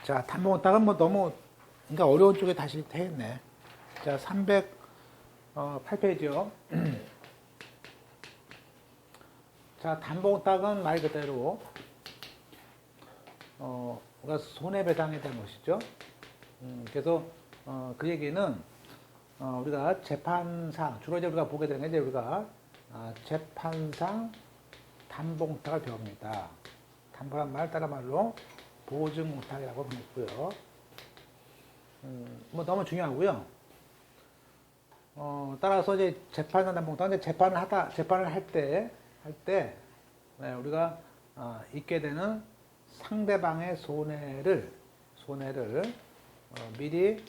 자, 담보공탁은 뭐 너무, 그러니까 어려운 쪽에 다시 되겠네. 자, 308페이지요. 자, 담보공탁은 말 그대로, 우리가 손해배상에 대한 것이죠. 그래서, 그 얘기는, 우리가 재판상, 주로 이제 우리가 보게 되는 게 이제 우리가, 재판상 담보공탁을 배웁니다. 담보란 말, 따라 말로 보증공탁이라고 부르고요. 뭐 너무 중요하고요. 따라서 이제 재판상 담보공탁은 재판을 할 때, 네, 우리가 있게 되는 상대방의 손해를 미리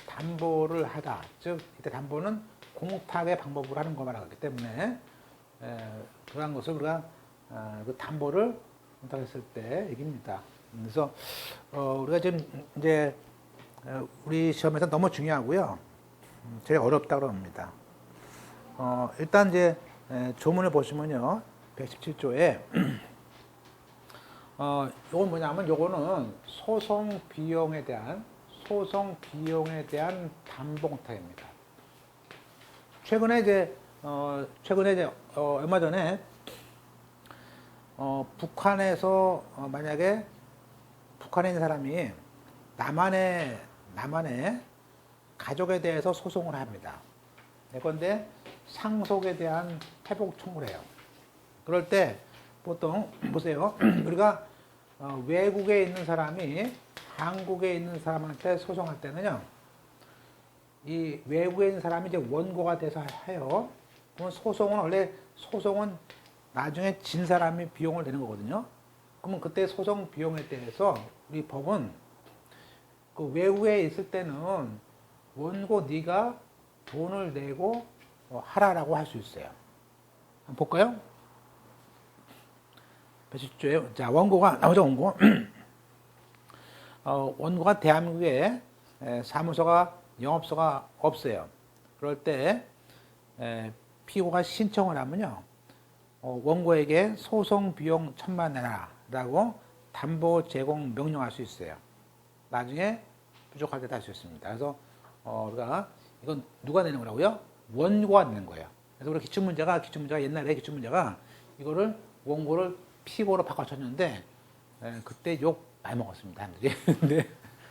담보를 하다. 즉, 이때 담보는 공탁의 방법으로 하는 거 말하기 때문에 그러한 것을 우리가 그 담보를 공탁했을 때 얘기입니다. 그래서 우리가 지금 이제 우리 시험에서 너무 중요하고요. 제일 어렵다 그럽니다. 일단 이제 조문을 보시면요. 117조에 요건 뭐냐면 요거는 소송 비용에 대한 담보공탁입니다. 최근에 이제 얼마 전에 북한에서 만약에 북한에 있는 사람이 남한의 가족에 대해서 소송을 합니다. 그런데 상속에 대한 회복 청구를 해요. 그럴 때 보통 보세요. 우리가 외국에 있는 사람이 한국에 있는 사람한테 소송할 때는요. 이 외국에 있는 사람이 이제 원고가 돼서 해요. 그러면 원래 소송은 나중에 진 사람이 비용을 내는 거거든요. 그러면 그때 소송 비용에 대해서 우리 법은 그 외국에 있을 때는 원고 네가 돈을 내고 하라라고 할 수 있어요. 한번 볼까요? 110조에 자 원고가 나오죠. 원고가 대한민국에 사무소가 영업소가 없어요. 그럴 때 피고가 신청을 하면요. 원고에게 소송 비용 1,000만 내라라고 담보 제공 명령할 수 있어요. 나중에 부족할 때 할 수 있습니다. 그래서 우리가 이건 누가 내는 거라고요? 원고가 내는 거예요. 그래서 우리 기출문제가 옛날에 기출문제가 이거를 원고를 피고로 바꿔쳤는데 그때 욕 많이 먹었습니다.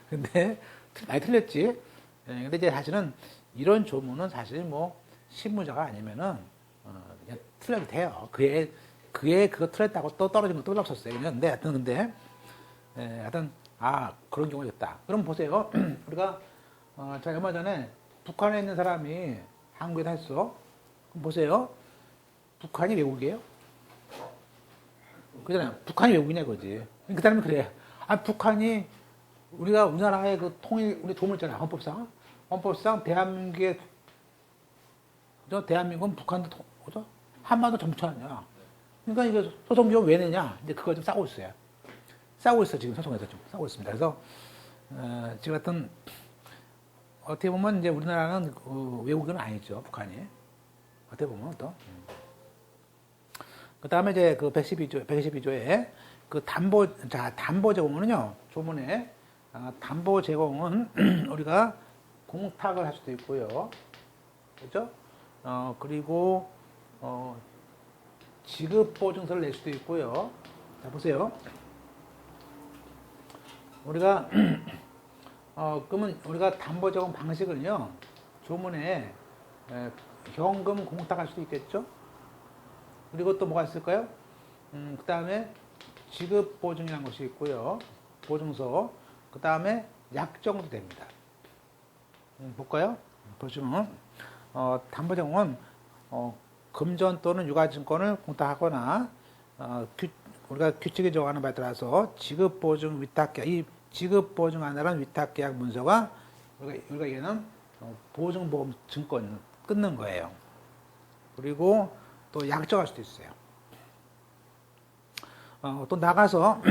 근데 많이 틀렸지. 근데 이제 사실은 이런 조문은 사실 뭐 실무자가 아니면은 그냥 틀려도 돼요. 그게 그거 틀렸다고 또 떨어진 것도 없었어요. 근데 하여튼 그런 경우가 있다. 그럼 보세요. 우리가 자 얼마 전에 북한에 있는 사람이 한국에다 했어. 그럼 보세요. 북한이 외국이에요? 그잖아요. 북한이 외국이냐 이거지. 그 사람이 그래. 북한이 우리나라의 그 우리 조문있잖아요. 헌법상 대한민국은 북한도 그죠? 한반도 전부처 아니야. 그러니까 이게 소송 비용 왜 내냐? 이제 그걸 좀 싸우고 있어요. 지금 소송에서 좀 싸우고 있습니다. 그래서 지금 같은 어떻게 보면 이제 우리나라는 외국은 아니죠. 북한이 어떻게 보면 또. 그 다음에 이제 그 112조에 그 담보 제공은요, 조문에, 담보 제공은 우리가 공탁을 할 수도 있고요. 그죠? 그리고, 지급보증서를 낼 수도 있고요. 자, 보세요. 우리가, 그러면 우리가 담보 제공 방식은요, 조문에 현금 공탁할 수도 있겠죠? 그리고 또 뭐가 있을까요? 그 다음에 지급보증이라는 것이 있고요. 보증서. 그 다음에 약정도 됩니다. 볼까요? 보시면, 담보제공은, 금전 또는 유가증권을 공탁하거나, 우리가 규칙이 정하는 바에 따라서 지급보증 위탁계약, 이 지급보증안이라는 위탁계약 문서가 우리가 얘기하는 보증보험 증권 끊는 거예요. 그리고 또 약정할 수도 있어요. 또 나가서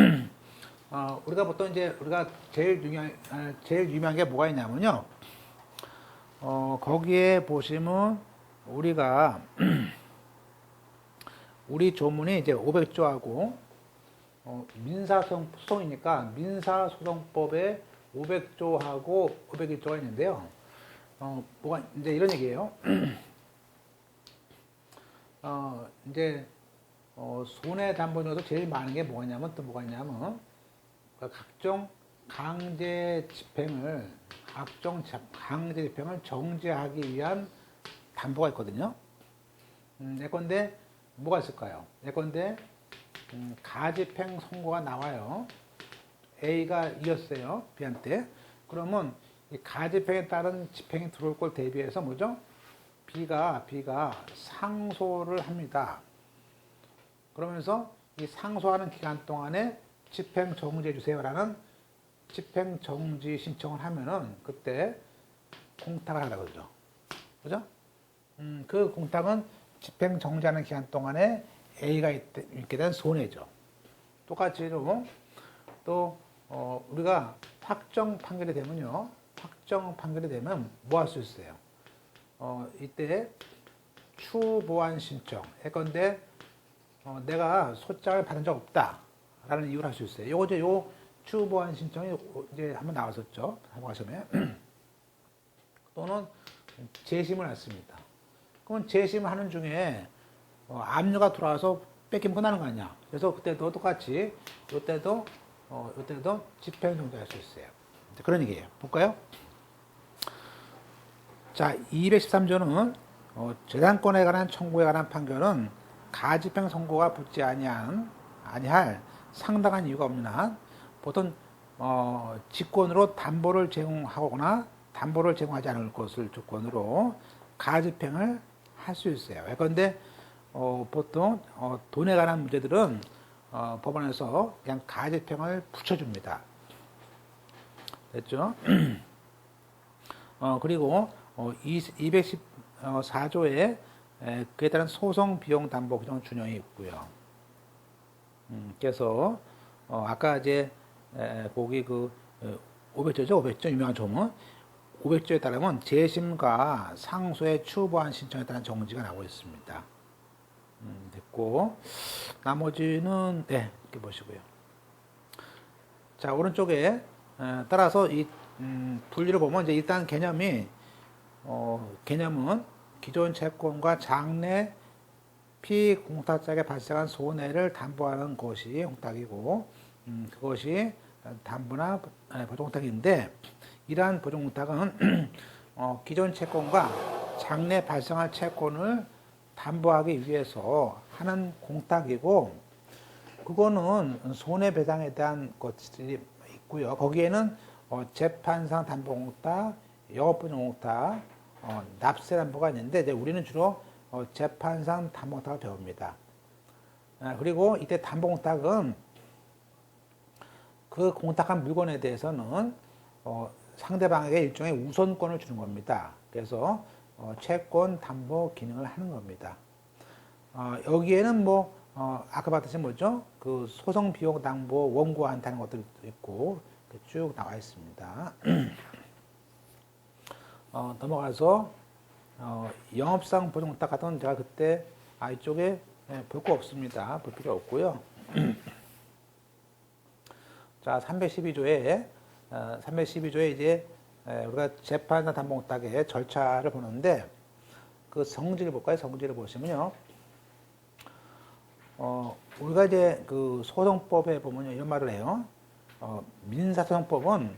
우리가 보통 이제 우리가 제일 유명한 게 뭐가 있냐면요. 거기에 보시면 우리 조문이 이제 500조하고 민사소송이니까 민사소송법에 500조하고 501조가 있는데요. 뭐가 이제 이런 얘기예요. 이제 손해담보 중에서 제일 많은 게 뭐냐면 또 뭐가 있냐면 각종 강제 집행을 정지하기 위한 담보가 있거든요. 예컨대 뭐가 있을까요? 예컨대 가집행 선고가 나와요. A가 이겼어요, B한테. 그러면 이 가집행에 따른 집행이 들어올 걸 대비해서 뭐죠? B가 상소를 합니다. 그러면서 이 상소하는 기간 동안에 집행 정지해 주세요라는 집행 정지 신청을 하면은 그때 공탁을 하라 그러죠. 그죠? 그 공탁은 집행 정지하는 기간 동안에 A가 있게 된 손해죠. 똑같이로 또 우리가 확정 판결이 되면요. 확정 판결이 되면 뭐 할 수 있어요? 이때 추보완 신청. 예컨대 내가 소장을 받은 적 없다라는 이유를 할 수 있어요. 요 추보완 신청이 이제 한번 나왔었죠. 사무과시험에. 또는 재심을 했습니다. 그러면 재심을 하는 중에 압류가 들어와서 뺏기면 끝나는 거 아니야. 그래서 그때도 똑같이 이때도 집행 정지할 수 있어요. 그런 얘기예요. 볼까요? 자, 213조는 재산권에 관한 청구에 관한 판결은 가집행 선고가 붙지 아니할 상당한 이유가 없는 한 보통 직권으로 담보를 제공하거나 담보를 제공하지 않을 것을 조건으로 가집행을 할 수 있어요. 예컨대 보통 돈에 관한 문제들은 법원에서 그냥 가집행을 붙여줍니다. 됐죠? 그리고 214조에 그에 따른 소송 비용 담보 규정 준용이 있고요. 그래서 아까 이제 거기 500조죠, 500조 유명한 조문 500조에 따르면 재심과 상소의 추보한 신청에 따른 정지가 나오고 있습니다. 됐고 나머지는 이렇게 보시고요. 자, 오른쪽에 따라서 이 분리를 보면 이제 일단 개념은 기존 채권과 장래 피공탁자에게 발생한 손해를 담보하는 것이 공탁이고 그것이 담보나 보증공탁인데 이러한 보증공탁은 기존 채권과 장래 발생할 채권을 담보하기 위해서 하는 공탁이고 그거는 손해배상에 대한 것들이 있고요. 거기에는 재판상 담보공탁, 영업보증공탁, 납세담보가 있는데 이제 우리는 주로 재판상 담보공탁을 배웁니다. 그리고 이때 담보공탁은 그 공탁한 물건에 대해서는 상대방에게 일종의 우선권을 주는 겁니다. 그래서 채권 담보 기능을 하는 겁니다. 여기에는 아까 봤듯이 뭐죠? 그 소송 비용 담보 원고한다는 것들도 있고 쭉 나와 있습니다. 넘어가서 영업상 보증공탁 같은 건 제가 그때 이쪽에 볼 거 없습니다. 볼 필요 없고요. 자, 312조에 이제 우리가 재판상 담보공탁의 절차를 보는데 그 성질을 볼까요? 성질을 보시면요. 우리가 이제 그 소송법에 보면 이런 말을 해요. 민사소송법은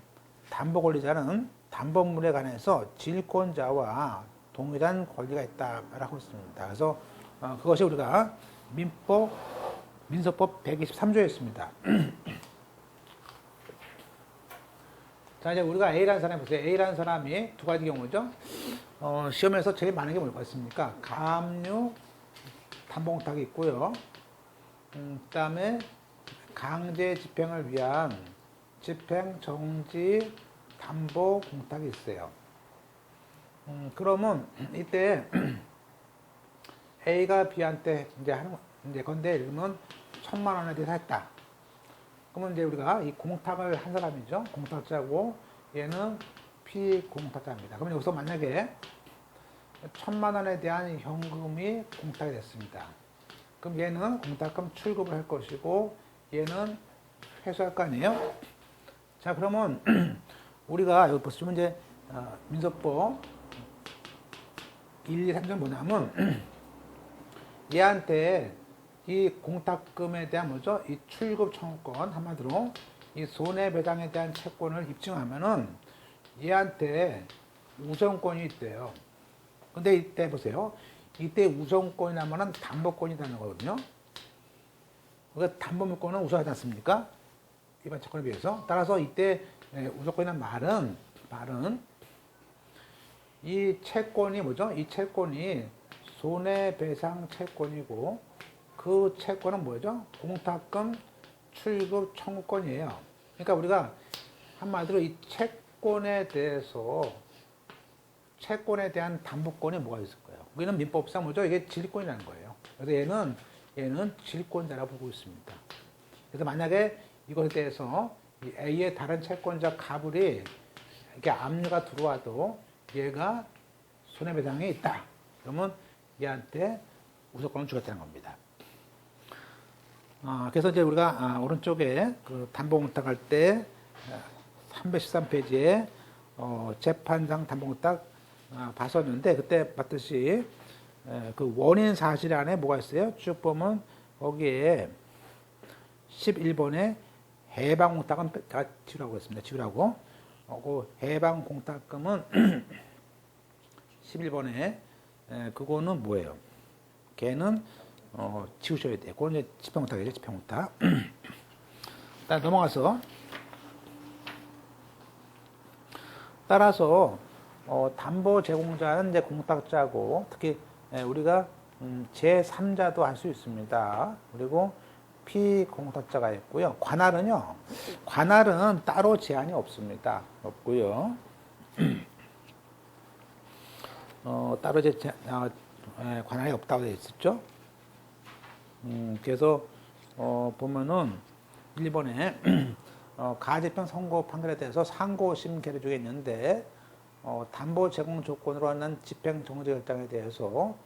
담보권리자는 담보물에 관해서 질권자와 동일한 권리가 있다라고 했습니다. 그래서 그것이 우리가 민소법 123조에 있습니다. 자, 이제 우리가 A라는 사람이 보세요. A라는 사람이 두 가지 경우죠. 시험에서 제일 많은 게 뭘 같습니까? 가압류 담보공탁이 있고요. 그다음에 강제 집행을 위한 집행 정지 담보 공탁이 있어요. 그러면 이때 A가 B한테 이제 건데 읽으면 1,000만 원에 대해서 했다. 그러면 이제 우리가 이 공탁을 한 사람이죠. 공탁자고 얘는 피공탁자입니다. 그러면 여기서 만약에 1,000만 원에 대한 현금이 공탁이 됐습니다. 그럼 얘는 공탁금 출금을 할 것이고 얘는 회수할 거 아니에요? 자, 그러면 우리가 여기 보시면 이제 민법법 1, 2, 3점 뭐냐면 얘한테 이 공탁금에 대한 뭐죠? 이 출급 청구권 한마디로 이 손해배상에 대한 채권을 입증하면은 얘한테 우선권이 있대요. 근데 이때 보세요. 이때 우선권이라면은 담보권이라는 거거든요. 그러니까 담보물권은 우선하지 않습니까? 일반 채권에 비해서. 따라서 이때 우선권이라는 말은 이 채권이 뭐죠? 이 채권이 손해배상 채권이고 그 채권은 뭐죠? 공탁금 출급 청구권이에요. 그러니까 우리가 한마디로 이 채권에 대한 담보권이 뭐가 있을 거예요? 우리는 민법상 뭐죠? 이게 질권이라는 거예요. 그래서 얘는 질권자라고 보고 있습니다. 그래서 만약에 이것에 대해서 이 A의 다른 채권자 가불이 이렇게 압류가 들어와도 얘가 손해배상에 있다. 그러면 얘한테 우선권을 주겠다는 겁니다. 그래서 이제 우리가 오른쪽에 그 담보공탁할 때 313페이지에 재판상 담보공탁 봤었는데 그때 봤듯이 그 원인 사실 안에 뭐가 있어요? 쭉 보면 거기에 11번에 해방공탁은 다 지우라고 했습니다. 지우라고. 그 해방공탁금은 11번에 그거는 뭐예요? 걔는 지우셔야 돼요. 그건 이제 집행공탁이죠. 집행공탁. 일단 넘어가서 따라서 담보 제공자는 이제 공탁자고 특히 우리가 제3자도 할 수 있습니다. 그리고 피공탁자가 있고요. 관할은 따로 제한이 없습니다. 없고요. 따로 관할이 없다고 되어 있었죠. 그래서 보면은 1번에 가집행 선고 판결에 대해서 상고심 계류 중에 있는데 담보 제공 조건으로 하는 집행 정지 결정에 대해서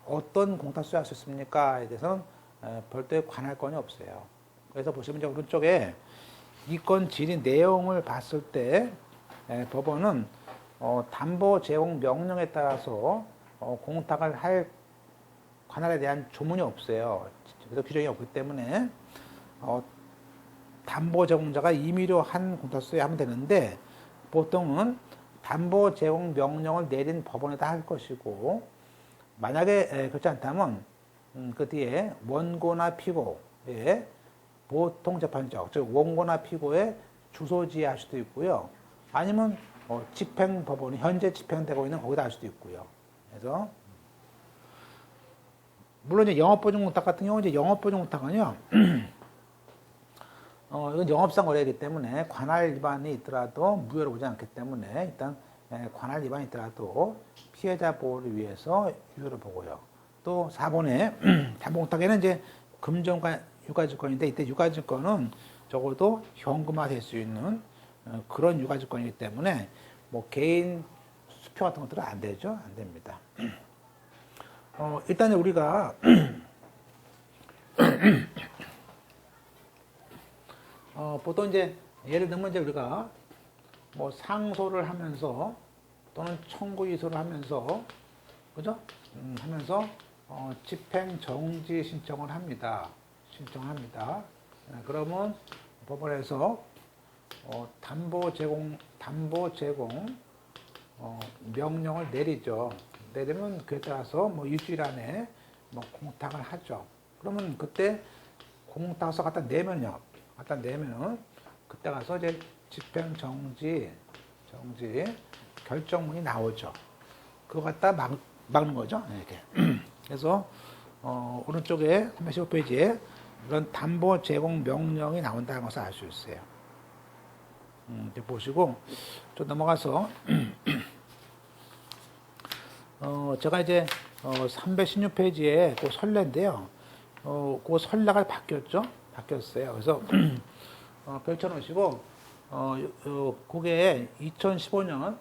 어떤 공탁수를 할 수 있습니까에 대해서는 별도의 관할권이 없어요. 그래서 보시면 이제 오른쪽에 이 건 질의 내용을 봤을 때 법원은 담보 제공 명령에 따라서 공탁을 할 관할에 대한 조문이 없어요. 그래서 규정이 없기 때문에 담보 제공자가 임의로 한 공탁수에 하면 되는데 보통은 담보 제공 명령을 내린 법원에다 할 것이고 만약에 그렇지 않다면 그 뒤에 원고나 피고의 보통 재판적, 즉 원고나 피고의 주소지에 할 수도 있고요. 아니면 집행법원이 현재 집행되고 있는 거기다 할 수도 있고요. 그래서 물론 이제 영업보증 공탁 같은 경우는 이제 영업보증 공탁은요. 이건 영업상 거래이기 때문에 관할 위반이 있더라도 무효로 보지 않기 때문에 일단 관할 위반이 있더라도 피해자 보호를 위해서 유효로 보고요. 또 4번에 담보공탁에는 이제 금전과 유가증권인데 이때 유가증권은 적어도 현금화 될 수 있는 그런 유가증권이기 때문에 뭐 개인 수표 같은 것들은 안 되죠. 안 됩니다. 일단 우리가 보통 이제 예를 들면 이제 우리가 뭐 상소를 하면서 또는 청구 이소를 하면서 그죠? 하면서 집행 정지 신청을 합니다. 신청합니다. 그러면 법원에서 담보 제공 명령을 내리죠. 내리면 그에 따라서 뭐 일주일 안에 뭐 공탁을 하죠. 그러면 그때 공탁서 갖다 내면은 그때 가서 이제 집행 정지 결정문이 나오죠. 그거 갖다 막는 거죠. 이렇게. 그래서 오른쪽에 315페이지에 이런 담보 제공 명령이 나온다는 것을 알 수 있어요. 이제 보시고 좀 넘어가서 제가 이제 316페이지에 그 선례인데요. 그 선례가 바뀌었어요. 그래서 펼쳐놓으시고 그게 2015년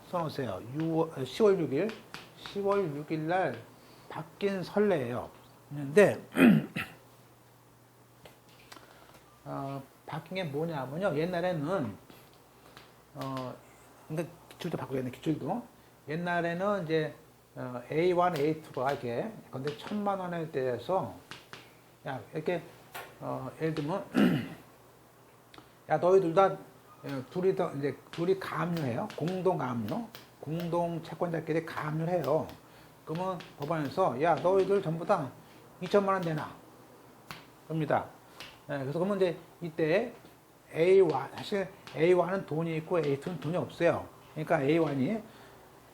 써놓으세요. 10월 6일 날 바뀐 선례예요. 근데 바뀐 게 뭐냐면요. 옛날에는, 그러니까 기출도 바꾸겠네, 기출도. 옛날에는 이제, A1, A2가 이렇게, 근데 1,000만 원에 대해서, 야, 이렇게, 예를 들면, 야, 너희들 다, 이제, 둘이 가압류해요. 공동 가압류. 공동 채권자끼리 가압류를 해요. 그러면 법원에서, 야, 너희들 전부 다 2,000만 원 내놔. 겁니다. 그래서 그러면 이제 이때 사실 A1은 돈이 있고 A2는 돈이 없어요. 그러니까 A1이,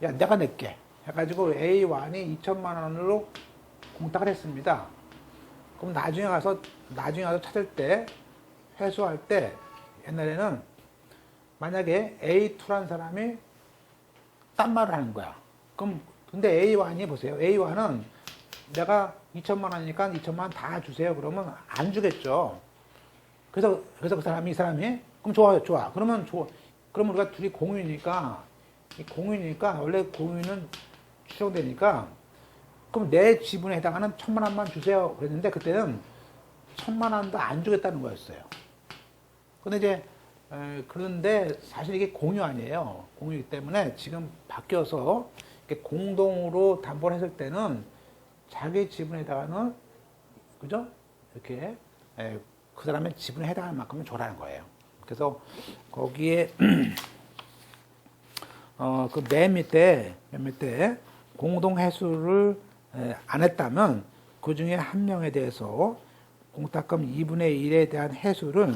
야, 내가 낼게. 해가지고 A1이 2,000만 원으로 공탁을 했습니다. 그럼 나중에 가서 찾을 때, 회수할 때, 옛날에는 만약에 A2란 사람이 딴 말을 하는 거야. 그럼, 근데 A1이 보세요. A1은 내가 2,000만 원이니까 2,000만 원 다 주세요. 그러면 안 주겠죠. 그래서 이 사람이, 그럼 좋아. 그러면 우리가 둘이 공유니까, 원래 공유는 추정되니까, 그럼 내 지분에 해당하는 1,000만 원만 주세요. 그랬는데, 그때는 1,000만 원도 안 주겠다는 거였어요. 근데 이제, 그런데 사실 이게 공유 아니에요. 공유이기 때문에 지금 바뀌어서, 이렇게 공동으로 담보를 했을 때는 자기 지분에 해당하는, 그죠? 이렇게, 그 사람의 지분에 해당하는 만큼은 줘라는 거예요. 그래서 거기에, 그 맨 밑에 공동 회수를 안 했다면 그 중에 한 명에 대해서 공탁금 2분의 1에 대한 회수를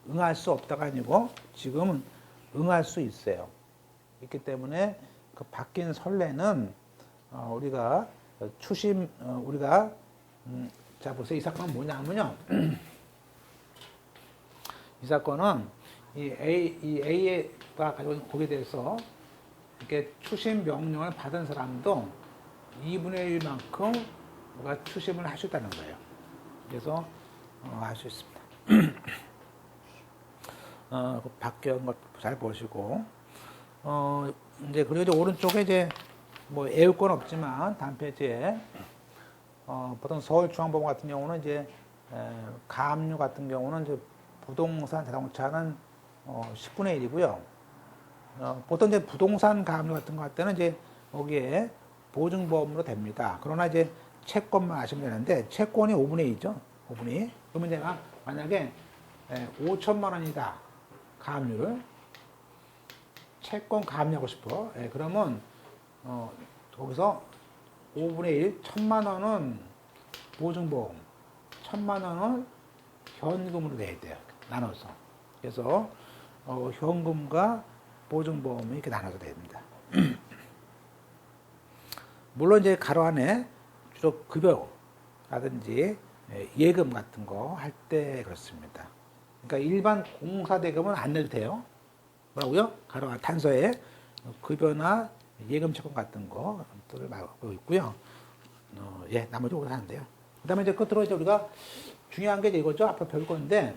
응할 수 없다가 아니고 지금은 응할 수 있어요. 있기 때문에 그 바뀐 선례는 우리가 자 보세요. 이 사건은 뭐냐면요. 이 사건은 이 A가 가지고 있는 곡에 대해서 이렇게 추심 명령을 받은 사람도 2분의 1만큼 우리가 추심을 할 수 있다는 거예요. 그래서 할 수 있습니다. 바뀐 것 잘 보시고 이제 그리고 이제 오른쪽에 이제 뭐 외울 건 없지만 다음 페이지에 보통 서울중앙법원 같은 경우는 이제 가압류 같은 경우는 이제 부동산 자동차는 10분의 1이고요. 보통 이제 부동산 가압류 같은 거 할 때는 이제 거기에 보증보험으로 됩니다. 그러나 이제 채권만 아시면 되는데 채권이 5분의 2죠. 5분의 2. 그러면 제가 만약에 5천만 원이다. 가압류를 채권 가압류하고 싶어. 그러면 거기서 5분의 1, 1,000만 원은 보증보험, 1,000만 원은 현금으로 내야 돼요. 나눠서. 그래서 현금과 보증보험이 이렇게 나눠서 됩니다. 물론 이제 가로 안에 주로 급여라든지 예금 같은 거 할 때 그렇습니다. 그러니까 일반 공사대금은 안 내도 돼요. 뭐라고요? 가로 안 단서에 급여나 예금 채권 같은 것들을 말하고 있고요. 나머지 오래 하는데요. 그 다음에 이제 끝으로 이제 우리가 중요한 게 이거죠. 앞으로 배울 건데,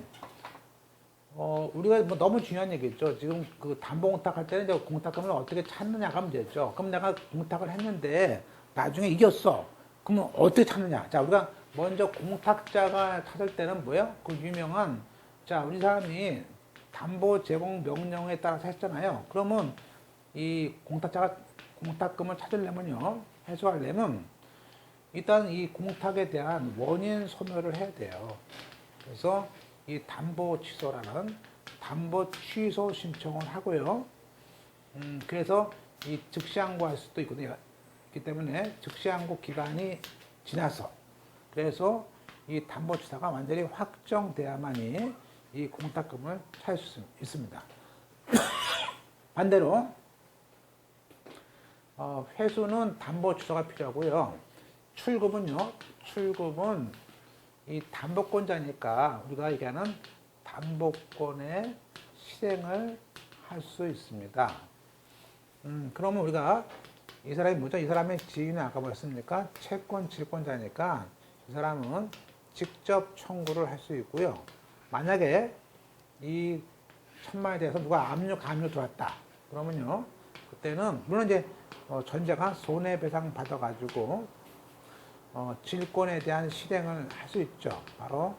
우리가 뭐 너무 중요한 얘기죠. 지금 그 담보공탁 할 때는 이제 공탁금을 어떻게 찾느냐가 문제죠. 그럼 내가 공탁을 했는데 나중에 이겼어. 그러면 어떻게 찾느냐? 자, 우리가 먼저 공탁자가 찾을 때는 뭐예요? 그 유명한, 자, 우리 사람이 담보 제공 명령에 따라서 했잖아요. 그러면 이 공탁자가 공탁금을 찾으려면요, 해소하려면 일단 이 공탁에 대한 원인 소멸을 해야 돼요. 그래서 이 담보 취소라는 담보 취소 신청을 하고요. 그래서 이 즉시 항고할 수도 있거든요. 그렇기 때문에 즉시 항고 기간이 지나서 그래서 이 담보 취소가 완전히 확정돼야만이 이 공탁금을 찾을 수 있습니다. 반대로 회수는 담보 취소가 필요하고요. 출금은 이 담보권자니까 우리가 얘기하는 담보권의 실행을 할 수 있습니다. 그러면 우리가 이 사람이 뭐죠? 이 사람의 지위는 아까 뭐였습니까? 채권 질권자니까 이 사람은 직접 청구를 할 수 있고요. 만약에 이 1,000만 원에 대해서 누가 압류 들어왔다. 그러면요. 그때는 물론 이제 전자가 손해배상 받아가지고 질권에 대한 실행을 할 수 있죠. 바로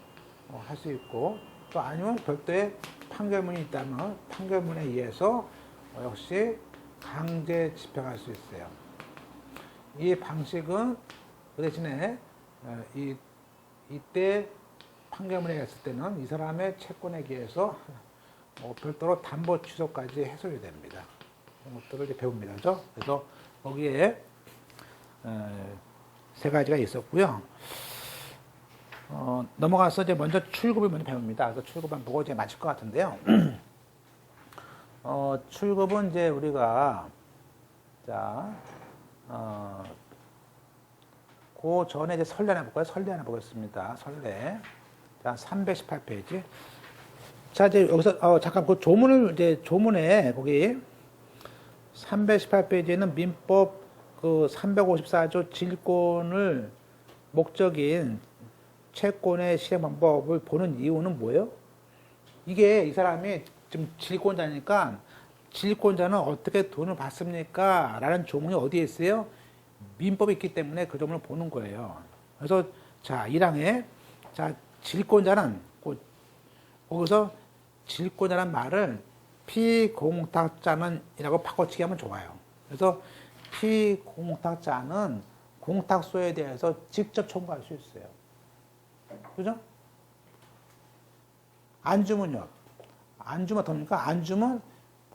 할 수 있고 또 아니면 별도의 판결문이 있다면 판결문에 의해서 역시 강제 집행할 수 있어요. 이 방식은 그 대신에 이때 판결문에 했을 때는 이 사람의 채권에 의해서 별도로 담보 취소까지 해소가 됩니다. 이런 것들을 이제 배웁니다. 그죠? 그래서 거기에 세 가지가 있었고요. 넘어가서 이제 먼저 출급을 먼저 배웁니다. 그래서 출급만 보고 이제 마칠 것 같은데요. 출급은 이제 우리가 그 전에 이제 선례 하나 볼까요? 선례 하나 보겠습니다. 선례. 자, 318페이지. 자, 이제 여기서 잠깐 그 조문에 거기 318페이지에는 민법 그 354조 질권을 목적인 채권의 실행 방법을 보는 이유는 뭐예요? 이게 이 사람이 지금 질권자니까 질권자는 어떻게 돈을 받습니까? 라는 조문이 어디에 있어요? 민법이 있기 때문에 그 조문을 보는 거예요. 그래서 자, 1항에 자, 질권자는 거기서 질권자란 말을 피공탁자는 이라고 바꿔치기 하면 좋아요. 그래서 피공탁자는 공탁소에 대해서 직접 청구할 수 있어요. 그죠? 안 주면요. 안 주면 어떡합니까? 안 주면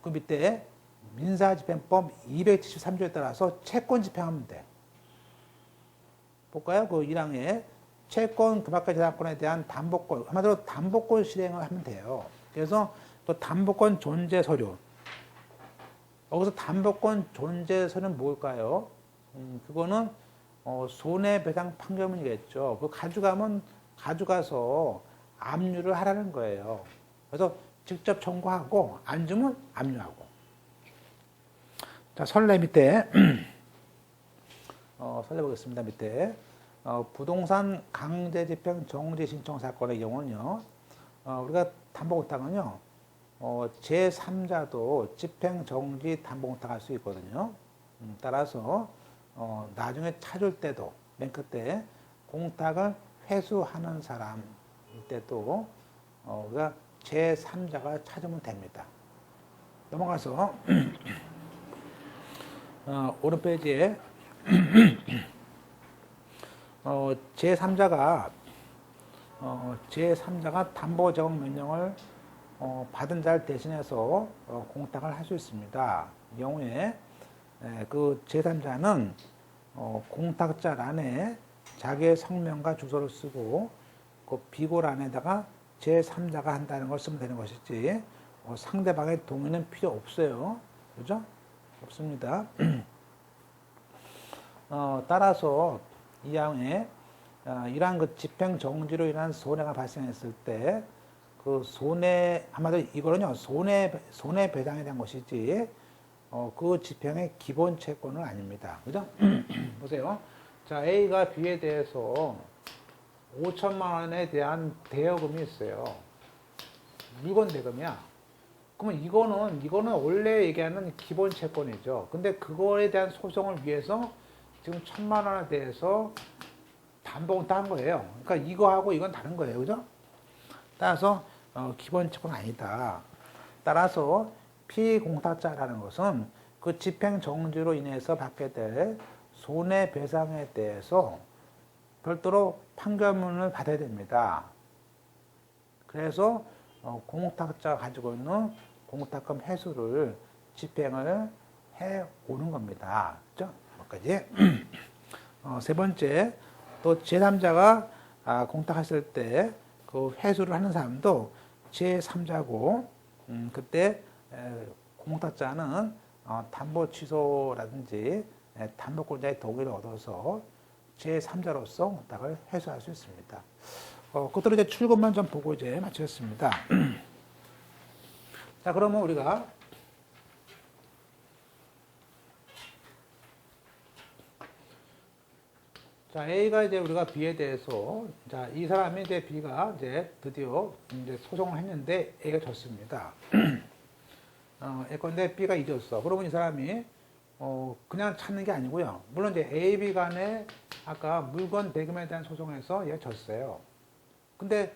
그 밑에 민사집행법 273조에 따라서 채권 집행하면 돼. 볼까요? 그 1항에 채권 그밖의 재산권에 대한 담보권, 한마디로 담보권 실행을 하면 돼요. 그래서 또 담보권 존재 서류. 여기서 담보권 존재 서류는 뭘까요? 그거는 손해배상 판결문이겠죠. 그거 가져가서 압류를 하라는 거예요. 그래서 직접 청구하고 안 주면 압류하고. 자, 선례 밑에 선례 보겠습니다. 밑에 부동산 강제집행 정지 신청 사건의 경우는요. 우리가 담보공탁은요. 제3자도 집행정지 담보공탁할 수 있거든요. 따라서 나중에 찾을 때도 맨 끝에 공탁을 회수하는 사람일 때도 우리가 제3자가 찾으면 됩니다. 넘어가서 오른 페이지에 제3자가 담보 제공 명령을 받은 자를 대신해서 공탁을 할 수 있습니다. 이 경우에 그 제3자는 공탁자란에 자기의 성명과 주소를 쓰고 그 비고란에다가 제3자가 한다는 걸 쓰면 되는 것이지 상대방의 동의는 필요 없어요. 그죠? 없습니다. 따라서 이 항에 이러한 그 집행 정지로 인한 손해가 발생했을 때 그 한마디로 이거는요 손해배상에 대한 것이지 그 집행의 기본 채권은 아닙니다. 그죠? 보세요. 자, A가 B에 대해서 5천만 원에 대한 대여금이 있어요. 물건 대금이야. 그러면 이거는 원래 얘기하는 기본 채권이죠. 근데 그거에 대한 소송을 위해서 지금 1,000만 원에 대해서 담보공탁 한 거예요. 그러니까 이거하고 이건 다른 거예요. 그죠? 따라서 기본 채권 아니다. 따라서 피공탁자라는 것은 그 집행 정지로 인해서 받게 될 손해배상에 대해서 별도로 판결문을 받아야 됩니다. 그래서 공탁자가 가지고 있는 공탁금 회수를 집행을 해 오는 겁니다. 그죠? 여기까지. 세 번째, 또 제3자가 공탁했을 때 그 회수를 하는 사람도 제3자고, 그때 공탁자는 담보 취소라든지 담보권자의 동의를 얻어서 제3자로서 공탁을 회수할 수 있습니다. 그것들은 이제 출금만 좀 보고 이제 마치겠습니다. 자, 그러면 우리가 자, A가 이제 우리가 B에 대해서 자, 이 사람이 이제 B가 이제 드디어 이제 소송을 했는데 A가 졌습니다. 예컨대 B가 이겼어. 그러면 이 사람이 그냥 찾는 게 아니고요. 물론 이제 A, B 간에 아까 물건 대금에 대한 소송에서 얘가 졌어요. 근데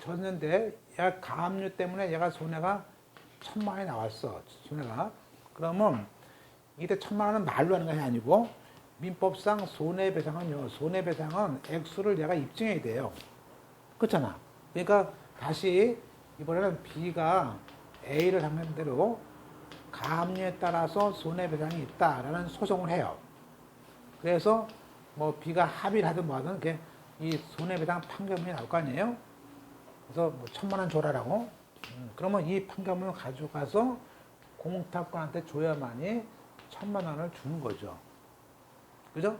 졌는데 얘가 가압류 때문에 얘가 손해가 1,000만 원이 나왔어. 손해가. 그러면 이때 1,000만 원은 말로 하는 것이 아니고 민법상 손해배상은요. 손해배상은 액수를 얘가 입증해야 돼요. 그렇잖아. 그러니까 다시 이번에는 B가 A를 상대로 가압류에 따라서 손해배상이 있다라는 소송을 해요. 그래서 뭐 B가 합의를 하든 뭐하든 이 손해배상 판결문이 나올 거 아니에요? 그래서 뭐 1,000만 원 줘라라고. 그러면 이 판결문을 가져가서 공탁권한테 줘야만이 1,000만 원을 주는 거죠. 그죠?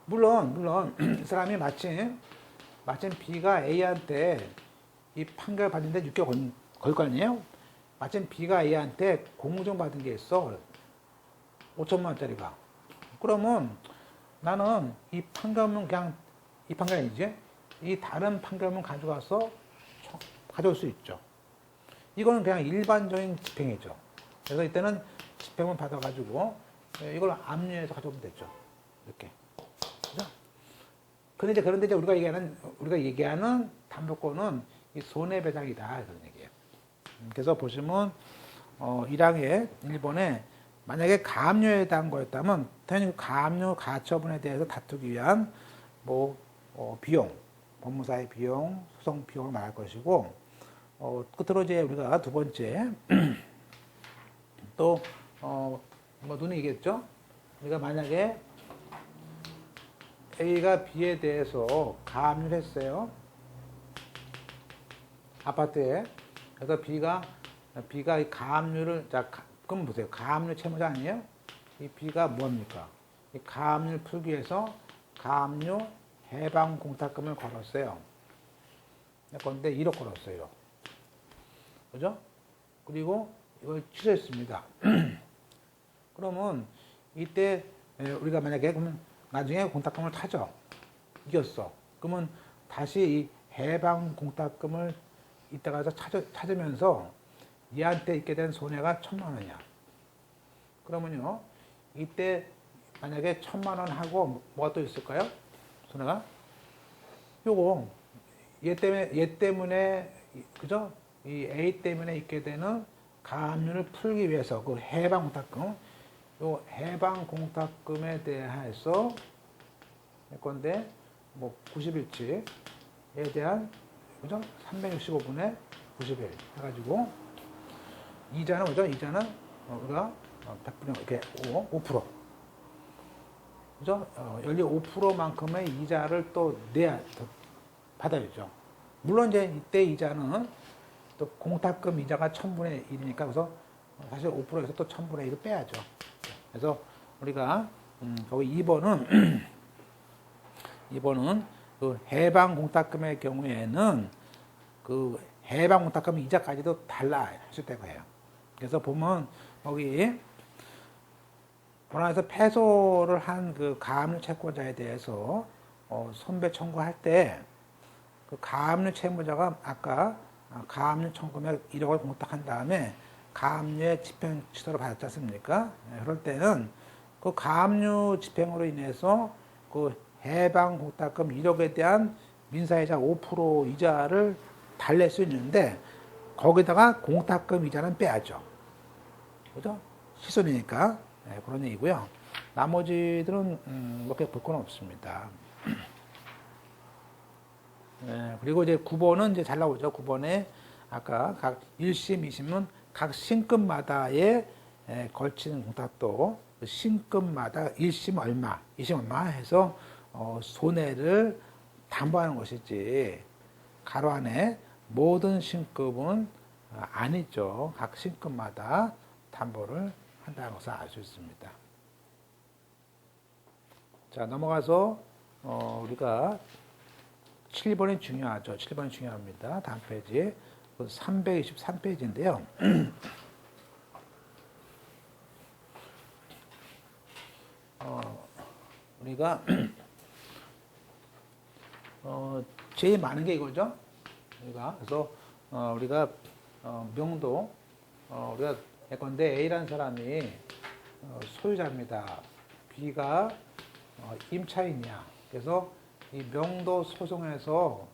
물론 이 사람이 마침 B가 A한테 이 판결 받는데 6개월 걸 거 아니에요? 마침 B가 A한테 공증 받은 게 있어. 5,000만 원짜리가. 그러면 나는 이 판결문 그냥 이 판결 아니지? 이 다른 판결문 가져가서 가져올 수 있죠. 이거는 그냥 일반적인 집행이죠. 그래서 이때는 집행을 받아가지고 이걸 압류해서 가져오면 되죠. 이렇게. 그죠? 그런데 이제 우리가 얘기하는 담보권은 이 손해배상이다. 그런 얘기예요. 그래서 보시면 1항에 1번에 만약에 가압류에 대한 거였다면 당연히 가압류 가처분에 대해서 다투기 위한 비용, 법무사의 비용, 소송 비용을 말할 것이고 끝으로 이제 우리가 두 번째 또 눈에 얘기했죠. 우리가 만약에 A가 B에 대해서 가압류를 했어요. 아파트에. 그래서 B가 이 가압류를, 그럼 보세요. 가압류 채무자 아니에요? 이 B가 뭐합니까? 이 가압류를 풀기 위해서 가압류 해방 공탁금을 걸었어요. 그런데 1억 걸었어요. 그죠? 그리고 이걸 취소했습니다. 그러면 이때 우리가 만약에 그러면 나중에 공탁금을 타죠. 이겼어. 그러면 다시 이 해방 공탁금을 이때 가서 찾으면서 얘한테 있게 된 손해가 1,000만 원이야. 그러면요, 이때 만약에 1,000만 원 하고 뭐가 또 있을까요? 손해가? 요거 얘 때문에 그죠? 이 A 때문에 있게 되는 가압류를 풀기 위해서 그 해방 공탁금, 요 해방 공탁금에 대해서 건데 90일치에 대한 그죠? 365분의 90일 해가지고 이자는 뭐죠? 이자는 우리가 100분의 이렇게 5%. 그죠? 연리 5%만큼의 이자를 또 받아야죠. 물론 이제 이때 이자는 또 공탁금 이자가 1,000분의 1이니까 그래서 사실 5%에서 또 1,000분의 1을 빼야죠. 그래서 우리가 거기 2번은 그 해방 공탁금의 경우에는 그 해방 공탁금 이자까지도 달라 했을 때가 해요. 그래서 보면 거기 본안에서 패소를 한 그 가압류 채권자에 대해서 손배 청구할 때 그 가압류 채무자가 아까 가압류 청구금액 1억을 공탁한 다음에 가압류의 집행 취소를 받았지 않습니까? 그럴 때는 그 가압류 집행으로 인해서 그 해방 공탁금 1억에 대한 민사이자 5% 이자를 달랠 수 있는데 거기다가 공탁금 이자는 빼야죠. 그죠? 시손이니까. 네, 그런 얘기고요. 나머지들은 뭐 그렇게 볼 건 없습니다. 네, 그리고 이제 9번은 이제 잘 나오죠. 9번에 아까 각 1심, 2심은 각 신급마다에 걸치는 공탁도 그 신급마다 1심 얼마, 2심 얼마 해서 손해를 담보하는 것이지 가로 안에 모든 신급은 아니죠. 각 신급마다 담보를 한다는 것을 알 수 있습니다. 자, 넘어가서 우리가 7번이 중요하죠. 7번이 중요합니다. 다음 페이지 323페이지인데요. 우리가 제일 많은 게 이거죠. 그래서 우리가 명도 우리가 예컨대 A라는 사람이 소유자입니다. B가 임차인이야. 그래서 이 명도 소송에서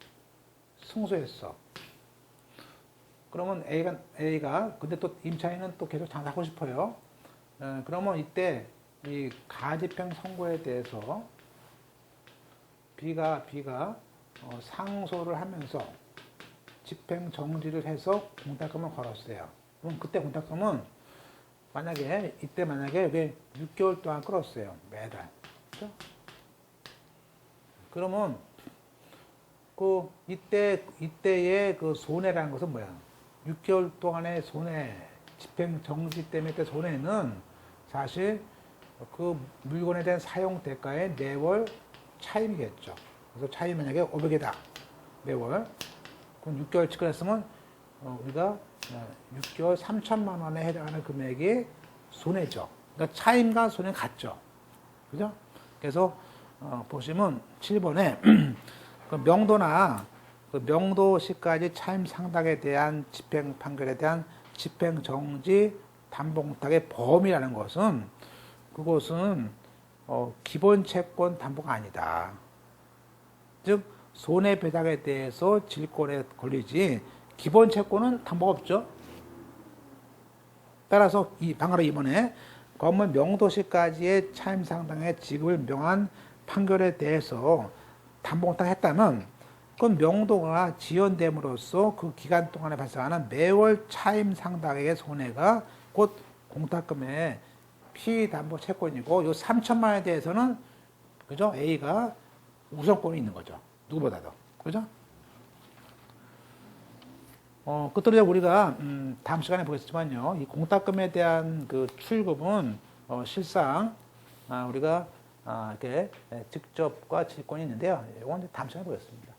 승소했어. 그러면 A가 근데 또 임차인은 또 계속 장사하고 싶어요. 그러면 이때 이 가집행 선고에 대해서 B가 상소를 하면서 집행 정지를 해서 공탁금을 걸었어요. 그럼 그때 공탁금은 만약에 이게 6개월 동안 끌었어요. 매달. 그렇죠? 그러면 이때의 그 손해라는 것은 뭐야? 6개월 동안의 손해, 집행 정지 때문에 그 손해는 사실 그 물건에 대한 사용 대가의 매월 차임이겠죠. 그래서 차임 만약에 500이다. 매월. 그럼 6개월 측근했으면 우리가 6개월 3천만 원에 해당하는 금액이 손해죠. 그러니까 차임과 손해 같죠. 그죠? 그래서 보시면 7번에 그 명도나 그 명도시까지 차임 상당에 대한 집행 판결에 대한 집행 정지 담보공탁의 범위라는 것은 그것은 기본 채권 담보가 아니다. 즉 손해배상에 대해서 질권에 걸리지 기본 채권은 담보가 없죠. 따라서 방가로 2번에 건물 명도시까지의 차임 상당의 지급을 명한 판결에 대해서 담보공탁을 했다면 그 명도가 지연됨으로써 그 기간 동안에 발생하는 매월 차임 상당의 손해가 곧 공탁금의 피담보 채권이고 요 3천만 원에 대해서는 그죠? A가 우선권이 있는 거죠. 누구보다도. 그죠? 끝으로 우리가 다음 시간에 보겠지만요. 이 공탁금에 대한 그 출금은 실상 우리가 이렇게 직접과 질권이 있는데요. 이건 다음 시간에 보겠습니다.